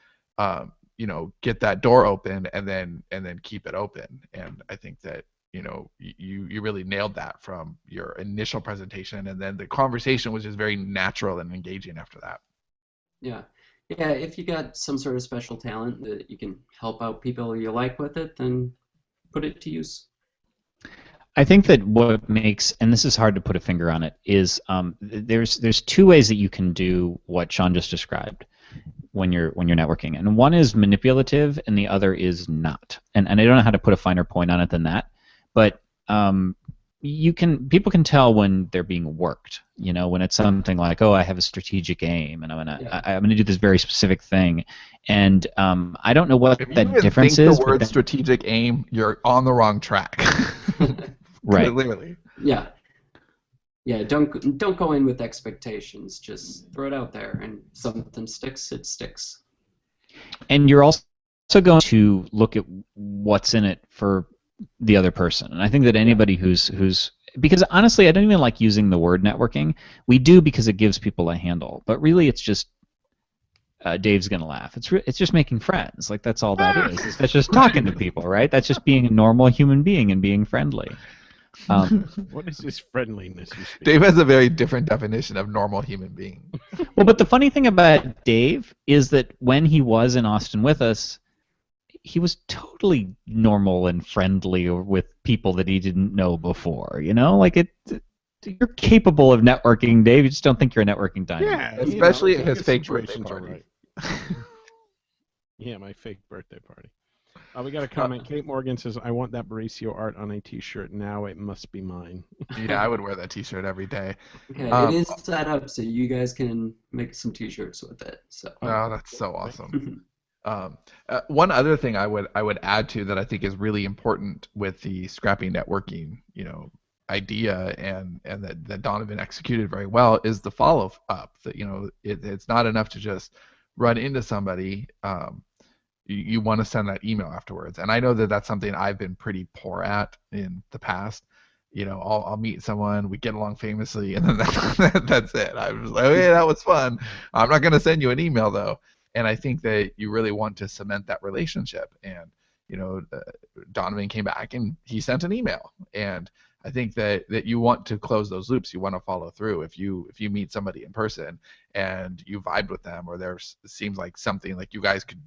get that door open and then keep it open. And I think that you really nailed that from your initial presentation, and then the conversation was just very natural and engaging after that. Yeah. If you got some sort of special talent that you can help out people you like with it, then put it to use. I think that what makes, and this is hard to put a finger on it, is there's two ways that you can do what Sean just described when you're networking, and one is manipulative, and the other is not. And I don't know how to put a finer point on it than that, but people can tell when they're being worked. When it's something like, oh, I have a strategic aim, and I'm gonna do this very specific thing, and I don't know what if that you difference think is. The word strategic aim, you're on the wrong track. Right. Literally. Yeah. Don't go in with expectations. Just throw it out there, and something sticks, it sticks. And you're also going to look at what's in it for the other person. And I think that anybody who's because honestly, I don't even like using the word networking. We do because it gives people a handle, but really it's just Dave's gonna laugh. It's just making friends. Like, that's all that is. That's just talking to people, right? That's just being a normal human being and being friendly. What is this friendliness you speak? Dave has a very different definition of normal human being. Well, but the funny thing about Dave is that when he was in Austin with us, he was totally normal and friendly with people that he didn't know before. You're capable of networking, Dave. You just don't think you're a networking dynamo. Yeah, especially at his fake birthday party. Yeah, my fake birthday party. We got a comment. Kate Morgan says, I want that Mauricio art on a t-shirt now. It must be mine. Yeah, I would wear that t-shirt every day. Okay, it is set up so you guys can make some t-shirts with it. So. Oh, that's so awesome. One other thing I would add to that I think is really important with the Scrappy networking, idea and that Donovan executed very well is the follow up. That it's not enough to just run into somebody. You want to send that email afterwards, and I know that that's something I've been pretty poor at in the past. I'll meet someone, we get along famously, and then that's it. I was like, okay, that was fun. I'm not going to send you an email though. And I think that you really want to cement that relationship. And Donovan came back and he sent an email. And I think that you want to close those loops. You want to follow through. If you meet somebody in person and you vibed with them, or there seems like something like you guys could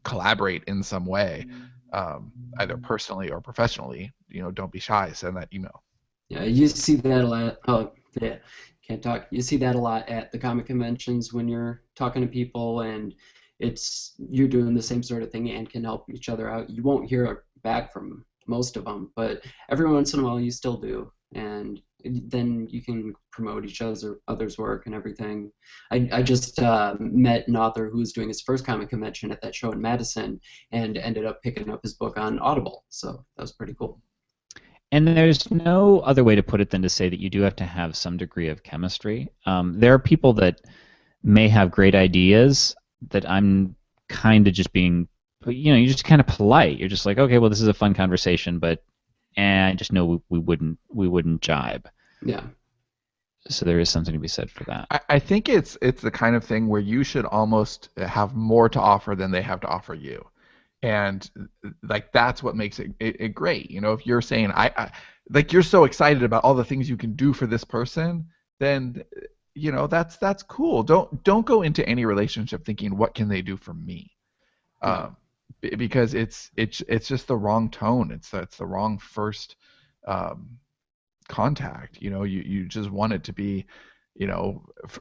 collaborate in some way, either personally or professionally, don't be shy. Send that email. Yeah, you see that a lot. Oh, yeah. Can't talk. You see that a lot at the comic conventions when you're talking to people, and you're doing the same sort of thing and can help each other out. You won't hear back from most of them, but every once in a while you still do, and then you can promote each other's work and everything. I just met an author who was doing his first comic convention at that show in Madison and ended up picking up his book on Audible, so that was pretty cool. And there's no other way to put it than to say that you do have to have some degree of chemistry. There are people that may have great ideas that I'm kind of just being, you're just kind of polite. You're just like, okay, well, this is a fun conversation, but I just know we wouldn't jibe. Yeah. So there is something to be said for that. I think it's the kind of thing where you should almost have more to offer than they have to offer you. And like that's what makes it great. If you're saying I like you're so excited about all the things you can do for this person, then that's cool. Don't go into any relationship thinking what can they do for me, because it's just the wrong tone. It's the wrong first contact. You just want it to be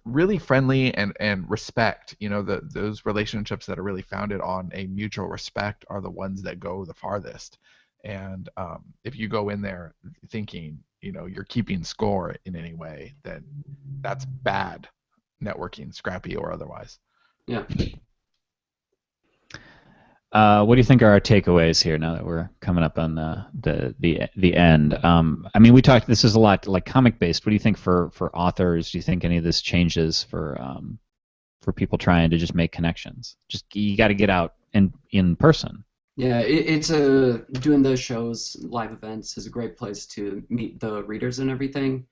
really friendly and respect. Those relationships that are really founded on a mutual respect are the ones that go the farthest. And if you go in there thinking, you're keeping score in any way, then that's bad networking, Scrappy or otherwise. Yeah. What do you think are our takeaways here now that we're coming up on the end? I mean, we talked. This is a lot like comic based. What do you think for authors? Do you think any of this changes for people trying to just make connections? Just you got to get out in person. Yeah, it's doing those shows, live events is a great place to meet the readers and everything.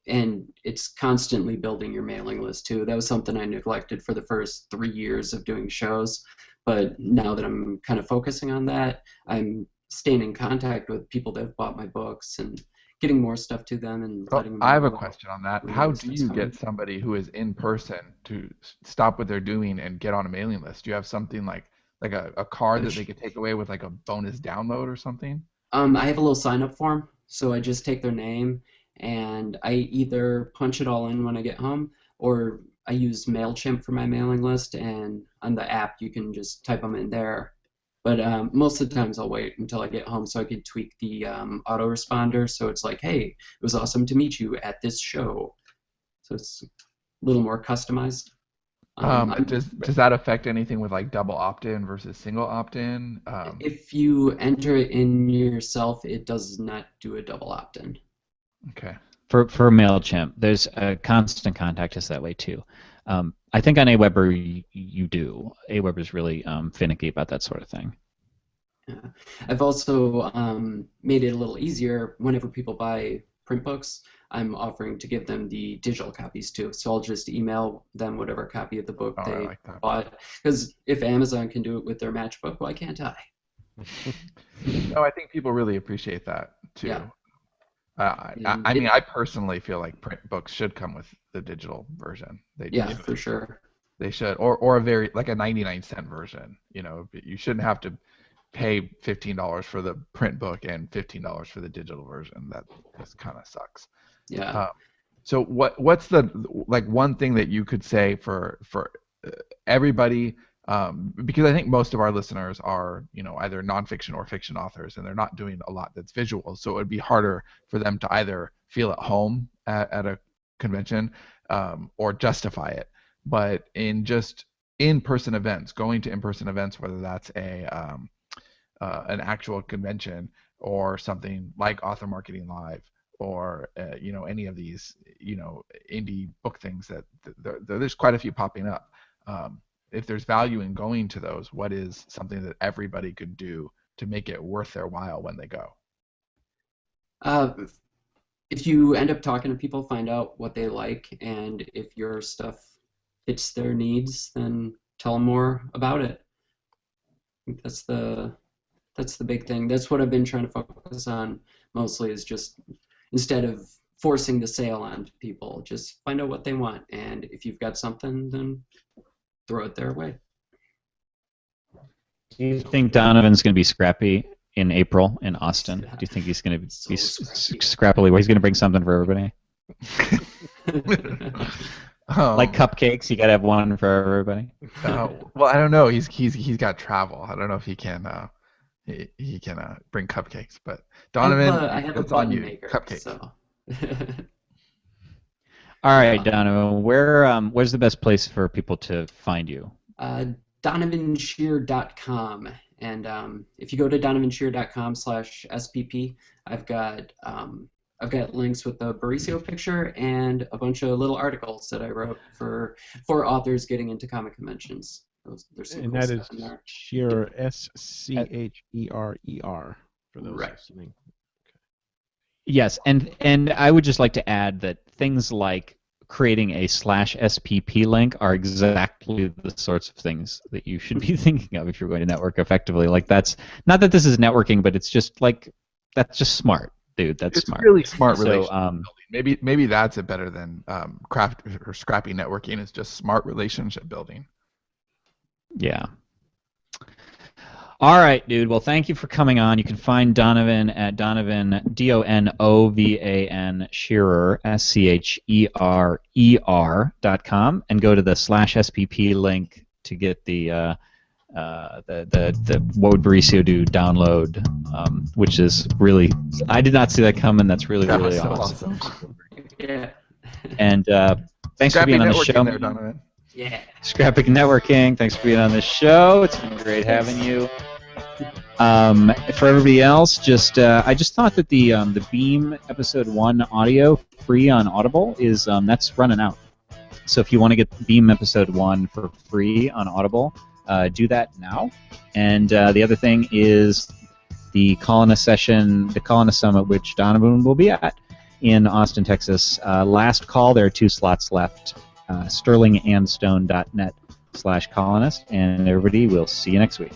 And it's constantly building your mailing list too. That was something I neglected for the first 3 years of doing shows. But now that I'm kind of focusing on that, I'm staying in contact with people that have bought my books and getting more stuff to them and letting them know. I have a question on that. How do you fun. get somebody who is in person to stop what they're doing and get on a mailing list? Do you have something like a card that they could take away with like a bonus download or something? I have a little sign-up form, so I just take their name and I either punch it all in when I get home, or I use MailChimp for my mailing list, and on the app you can just type them in there. But most of the times I'll wait until I get home so I can tweak the autoresponder, so it's like, hey, it was awesome to meet you at this show. So it's a little more customized. Does that affect anything with like double opt-in versus single opt-in? If you enter it in yourself, it does not do a double opt-in. Okay. For MailChimp, there's a constant contact us that way too. I think on Aweber you do. Aweber's really finicky about that sort of thing. Yeah. I've also made it a little easier. Whenever people buy print books, I'm offering to give them the digital copies too. So I'll just email them whatever copy of the book they bought. Because if Amazon can do it with their matchbook, why can't I? No, I think people really appreciate that too. Yeah. I mean, I personally feel like print books should come with the digital version. For sure. They should, or a very like a 99-cent version. You shouldn't have to pay $15 for the print book and $15 for the digital version. That just kind of sucks. Yeah. So what's the like one thing that you could say for everybody? Because I think most of our listeners are, either nonfiction or fiction authors, and they're not doing a lot that's visual. So it would be harder for them to either feel at home at a convention or justify it. But in just in-person events, going to in-person events, whether that's an actual convention or something like Author Marketing Live, or any of these indie book things that there's quite a few popping up. If there's value in going to those, what is something that everybody could do to make it worth their while when they go? If you end up talking to people, find out what they like, and if your stuff fits their needs, then tell them more about it. I think that's the big thing. That's what I've been trying to focus on mostly, is just instead of forcing the sale on people, just find out what they want, and if you've got something, then throw it their way. Do you think Donovan's going to be Scrappy in April in Austin? Do you think he's going to be scrappily where he's going to bring something for everybody? Like cupcakes, you got to have one for everybody. Well, I don't know. He's got travel. I don't know if he can bring cupcakes. But Donovan, I have a button maker. Cupcakes. So. All right, Donovan. Where's the best place for people to find you? DonovanScherer.com, and if you go to DonovanScherer.com/SPP, I've got links with the Mauricio picture and a bunch of little articles that I wrote for authors getting into comic conventions. There's some cool stuff in there. Scherer, Scherer, for those listening. Yes, and I would just like to add that things like creating a /SPP link are exactly the sorts of things that you should be thinking of if you're going to network effectively. Like, that's not that this is networking, but it's just like that's just smart, dude. That's smart. It's really smart relationship building. Maybe that's it better than craft or scrappy networking. It's just smart relationship building. Yeah. All right, dude. Well, thank you for coming on. You can find Donovan at Donovan, DONOVAN, Scherer, SCHERER.com, and go to the /SPP link to get the what would Mauricio do download, which is really, I did not see that coming. That's really That really was so awesome. Yeah. And thanks for Scrappy being on the networking show. there, Donovan. Yeah. Scrappy Networking, thanks for being on this show. It's been great having you. For everybody else, I just thought that the Beam Episode 1 audio free on Audible is that's running out. So if you want to get Beam Episode 1 for free on Audible, do that now. And the other thing is the Colonist Session, the Colonist Summit, which Donovan will be at in Austin, Texas. Last call, there are 2 slots left. sterlingandstone.net/colonist. And everybody, we'll see you next week.